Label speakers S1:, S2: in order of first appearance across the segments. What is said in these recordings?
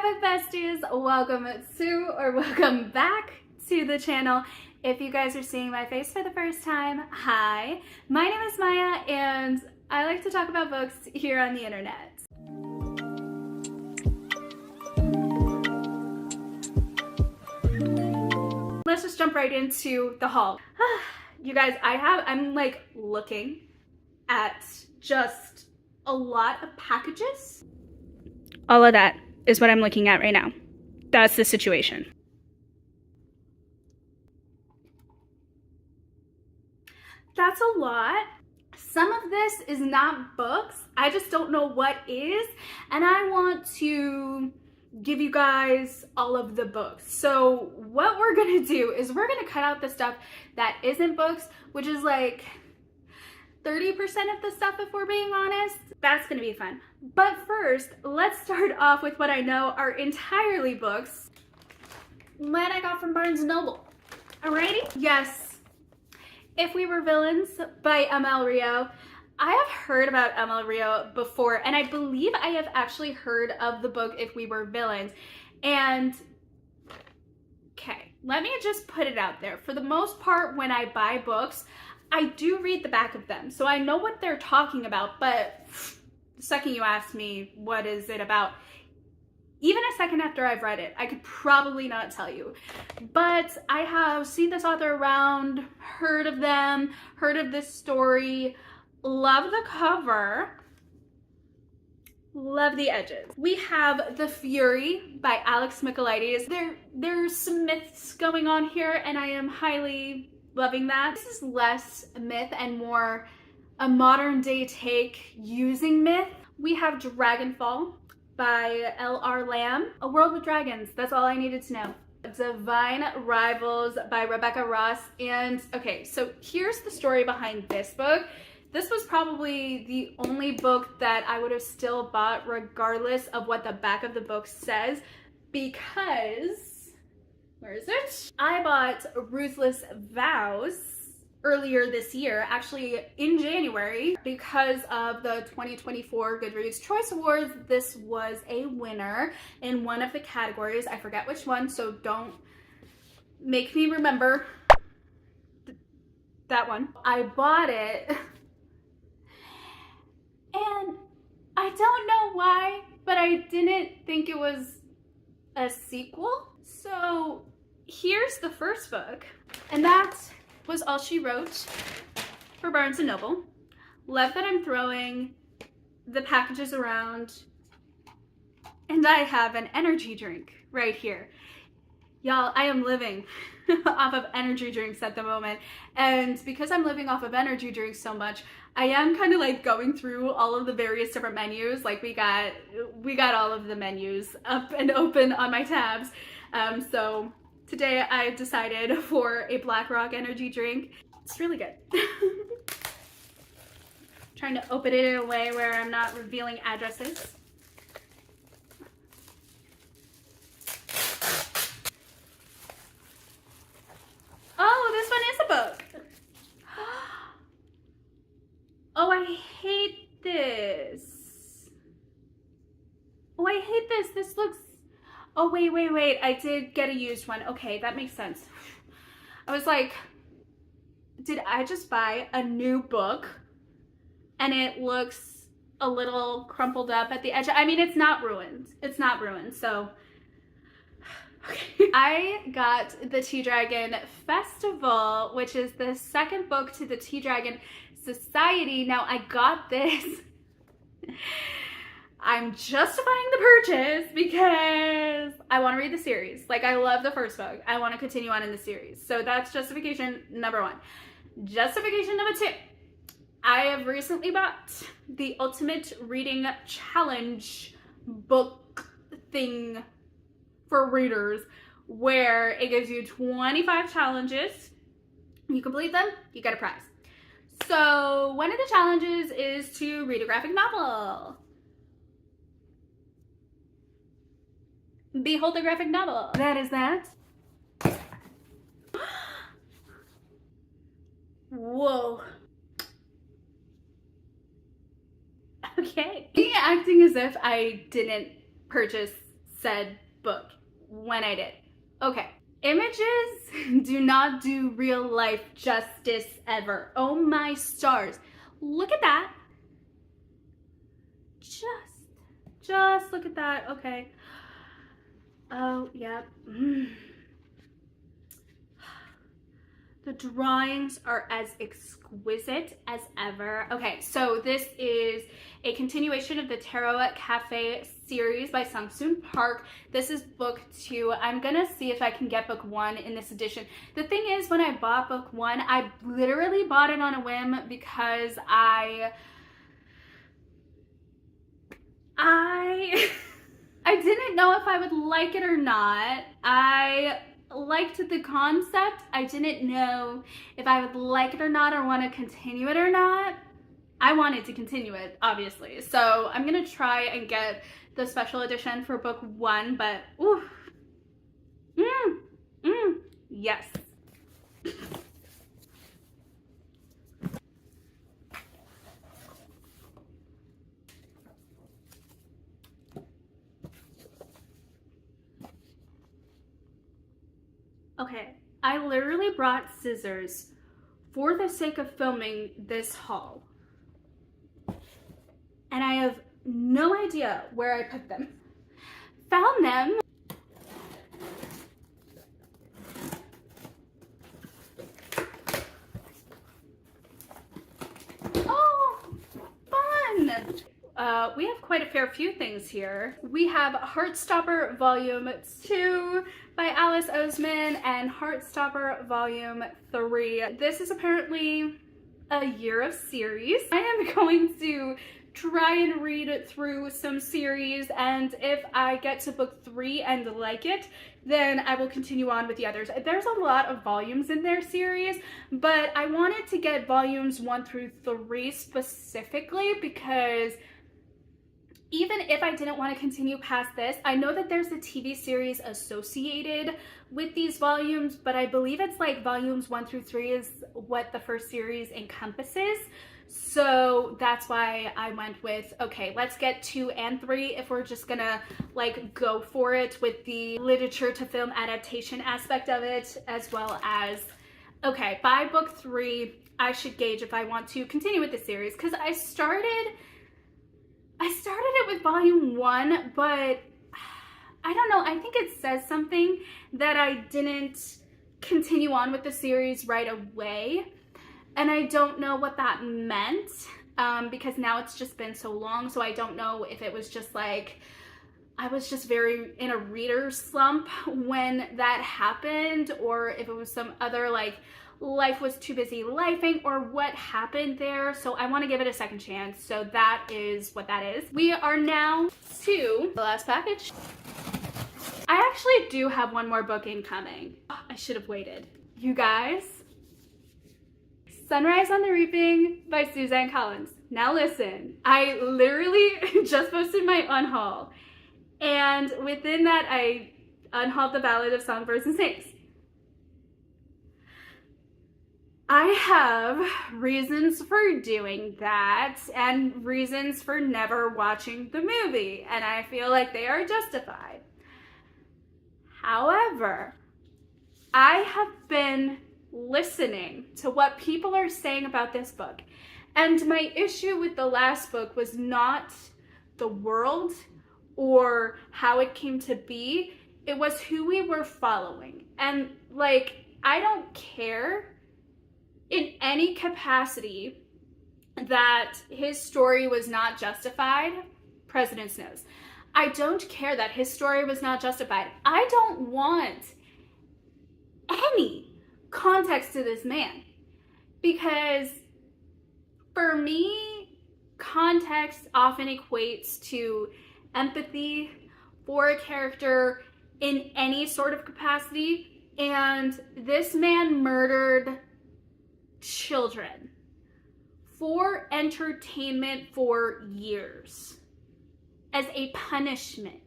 S1: Hi book besties, welcome back to the channel. If you guys are seeing my face for the first time, hi, my name is Maya and I like to talk about books here on the internet. Let's just jump right into the haul. You guys, I'm like looking at just a lot of packages. All of that is what I'm looking at right now. That's the situation. That's a lot. Some of this is not books. I just don't know what is. And I want to give you guys all of the books. So what we're gonna do is we're gonna cut out the stuff that isn't books, which is like 30% of the stuff if we're being honest. That's gonna be fun. But first, let's start off with what I know are entirely books that I got from Barnes & Noble. Alrighty? Yes. If We Were Villains by ML Rio. I have heard about ML Rio before, and I believe I have actually heard of the book If We Were Villains. And, okay, let me just put it out there. For the most part, when I buy books, I do read the back of them, so I know what they're talking about, but the second you ask me what is it about, even a second after I've read it, I could probably not tell you. But I have seen this author around, heard of them, heard of this story, love the cover, love the edges. We have The Fury by Alex Michaelides. There's some myths going on here, and I am highly loving that. This is less myth and more a modern day take using myth. We have Dragonfall by L.R. Lamb. A World with Dragons, that's all I needed to know. Divine Rivals by Rebecca Ross. And okay, so here's the story behind this book. This was probably the only book that I would have still bought regardless of what the back of the book says, because, where is it? I bought Ruthless Vows earlier this year, actually in January, because of the 2024 Goodreads Choice Awards. This was a winner in one of the categories. I forget which one, so don't make me remember that one. I bought it, and I don't know why, but I didn't think it was a sequel. So here's the first book, and that was all she wrote for Barnes & Noble. Love that I'm throwing the packages around, and I have an energy drink right here. Y'all, I am living off of energy drinks at the moment, and because I'm living off of energy drinks so much, I am kind of like going through all of the various different menus. Like we got all of the menus up and open on my tabs. So today I decided for a Black Rock energy drink. It's really good. Trying to open it in a way where I'm not revealing addresses. Oh, this one is a book. Oh, I hate this. Oh, I hate this. This looks... Oh, wait. I did get a used one. Okay, that makes sense. I was like, did I just buy a new book and it looks a little crumpled up at the edge? I mean, it's not ruined. It's not ruined, so... Okay. I got the Tea Dragon Festival, which is the second book to the Tea Dragon Society. Now, I got this. I'm justifying the purchase because I want to read the series. Like, I love the first book. I want to continue on in the series. So that's justification number one. Justification number two. I have recently bought the Ultimate Reading Challenge book thing for readers, where it gives you 25 challenges. You complete them, you get a prize. So one of the challenges is to read a graphic novel. Behold the graphic novel. That is that. Whoa. Okay. Me acting as if I didn't purchase said book when I did. Okay. Images do not do real life justice ever. Oh my stars. Look at that. Just look at that. Okay. Oh, yep. The drawings are as exquisite as ever. Okay, so this is a continuation of the Tarot Cafe series by Sung-Soon Park. This is book 2. I'm gonna see if I can get book 1 in this edition. The thing is, when I bought book 1, I literally bought it on a whim because I didn't know if I would like it or not. I liked the concept. I didn't know if I would like it or not, or want to continue it or not. I wanted to continue it, obviously. So I'm gonna try and get the special edition for book 1, but ooh. Yes. Okay, I literally brought scissors for the sake of filming this haul. And I have no idea where I put them. Found them. Oh, fun! We have quite a fair few things here. We have Heartstopper Volume 2 by Alice Oseman and Heartstopper Volume 3. This is apparently a year of series. I am going to try and read through some series, and if I get to book 3 and like it, then I will continue on with the others. There's a lot of volumes in their series, but I wanted to get volumes 1 through 3 specifically because even if I didn't want to continue past this, I know that there's a TV series associated with these volumes, but I believe it's like volumes 1 through 3 is what the first series encompasses. So that's why I went with, okay, let's get 2 and 3 if we're just gonna like go for it with the literature to film adaptation aspect of it, as well as, okay, by book 3, I should gauge if I want to continue with the series, because I started it with volume 1, but I don't know, I think it says something that I didn't continue on with the series right away. And I don't know what that meant, because now it's just been so long, so I don't know if it was just like, I was just very in a reader slump when that happened, or if it was some other like life was too busy lifing, or what happened there. So I want to give it a second chance. So that is what that is. We are now to the last package. I actually do have one more book incoming. Oh, I should have waited. You guys, Sunrise on the Reaping by Suzanne Collins. Now listen, I literally just posted my unhaul, and within that I unhauled the Ballad of Songbirds and Snakes. I have reasons for doing that and reasons for never watching the movie, and I feel like they are justified. However, I have been listening to what people are saying about this book, and my issue with the last book was not the world or how it came to be, it was who we were following. And like, I don't care in any capacity that his story was not justified. President knows. I don't care that his story was not justified. I don't want any context to this man, because for me, context often equates to empathy for a character in any sort of capacity, and this man murdered children for entertainment for years as a punishment.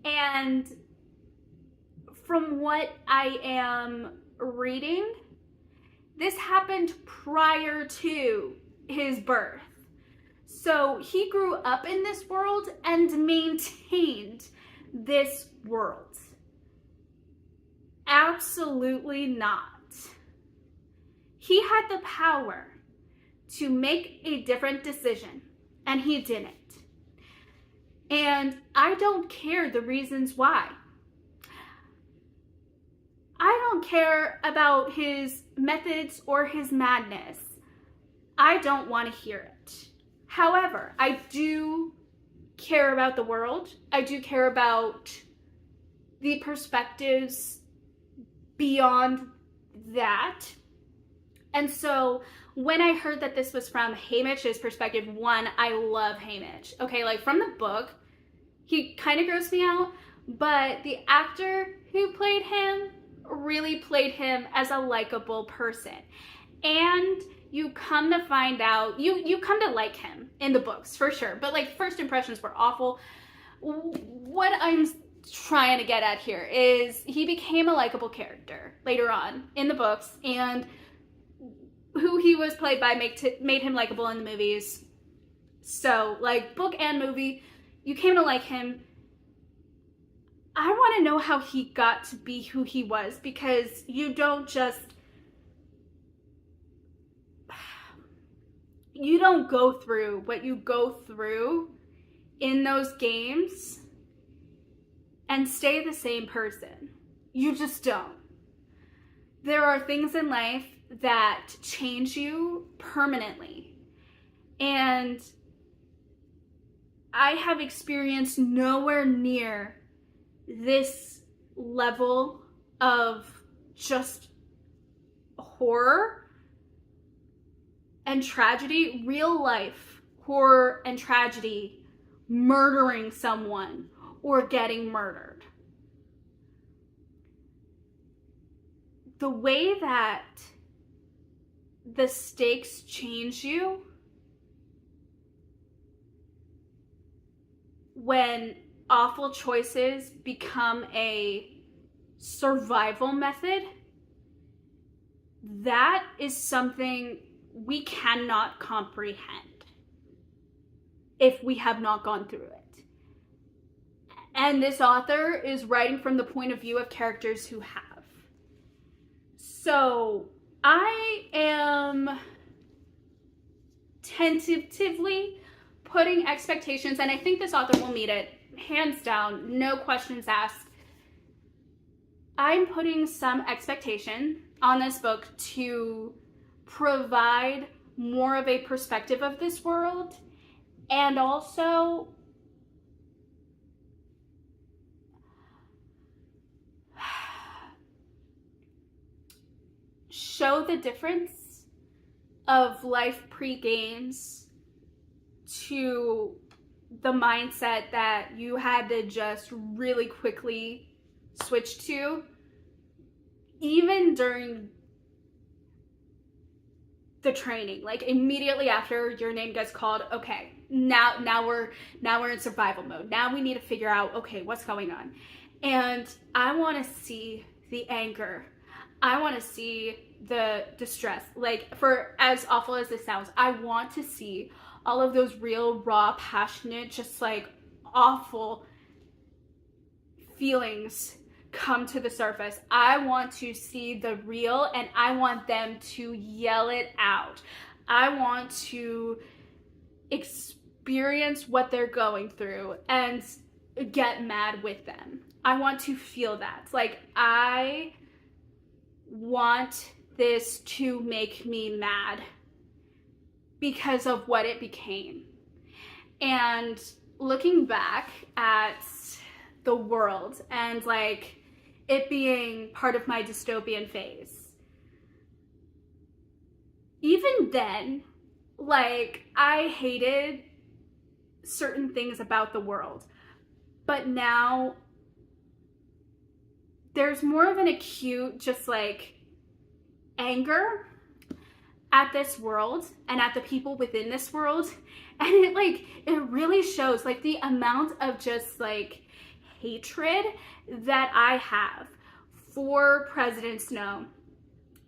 S1: And from what I am reading, this happened prior to his birth. So he grew up in this world and maintained this world. Absolutely not. He had the power to make a different decision, and he didn't. And I don't care the reasons why. I don't care about his methods or his madness. I don't want to hear it. However, I do care about the world. I do care about the perspectives beyond that. And so when I heard that this was from Haymitch's perspective, one, I love Haymitch. Okay, like from the book, he kind of grossed me out, but the actor who played him really played him as a likable person. And you come to find out, you come to like him in the books for sure, but like first impressions were awful. What I'm trying to get at here is he became a likable character later on in the books, and who he was played by made him likable in the movies. So like book and movie, you came to like him. I want to know how he got to be who he was, because you don't go through what you go through in those games and stay the same person. You just don't. There are things in life that change you permanently. And I have experienced nowhere near this level of just horror and tragedy, real life horror and tragedy, murdering someone or getting murdered. The way that the stakes change you when awful choices become a survival method, that is something we cannot comprehend if we have not gone through it. And this author is writing from the point of view of characters who have. So I am tentatively putting expectations, and I think this author will meet it, hands down, no questions asked. I'm putting some expectation on this book to provide more of a perspective of this world, and also show the difference of life pre-games to the mindset that you had to just really quickly switch to, even during the training. Like immediately after your name gets called, okay, now we're in survival mode. Now we need to figure out, okay, what's going on. And I want to see the anger. I want to see the distress. Like, for as awful as this sounds, I want to see all of those real, raw, passionate, just like awful feelings come to the surface. I want to see the real, and I want them to yell it out. I want to experience what they're going through and get mad with them. I want to feel that. Like, I want this to make me mad because of what it became. And looking back at the world and like it being part of my dystopian phase, even then, like, I hated certain things about the world, but now there's more of an acute, just like anger at this world and at the people within this world. And it really shows, like, the amount of just like hatred that I have for President Snow.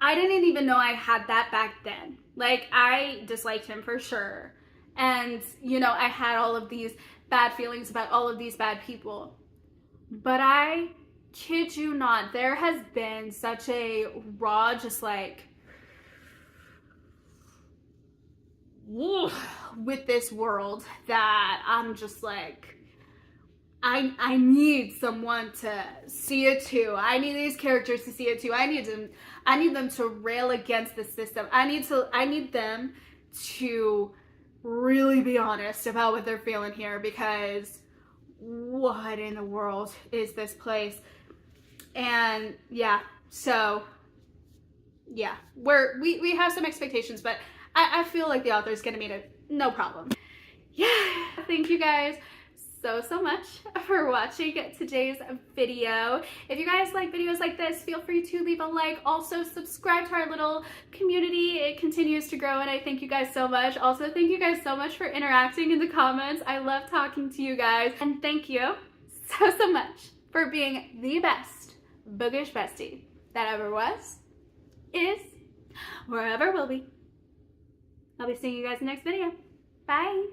S1: I didn't even know I had that back then. Like, I disliked him for sure. And, you know, I had all of these bad feelings about all of these bad people. But I kid you not, there has been such a raw, just like, with this world that I'm just like, I need someone to see it too. I need these characters to see it too. I need them to rail against the system. I need them to really be honest about what they're feeling here, because what in the world is this place? And yeah, so yeah, we have some expectations, but I feel like the author's gonna meet it no problem. Yeah, thank you guys so much for watching today's video. If you guys like videos like this, feel free to leave a like. Also, subscribe to our little community. It continues to grow, and I thank you guys so much. Also, thank you guys so much for interacting in the comments. I love talking to you guys, and thank you so much for being the best bookish bestie that ever was, is, or ever will be. I'll be seeing you guys in the next video. Bye.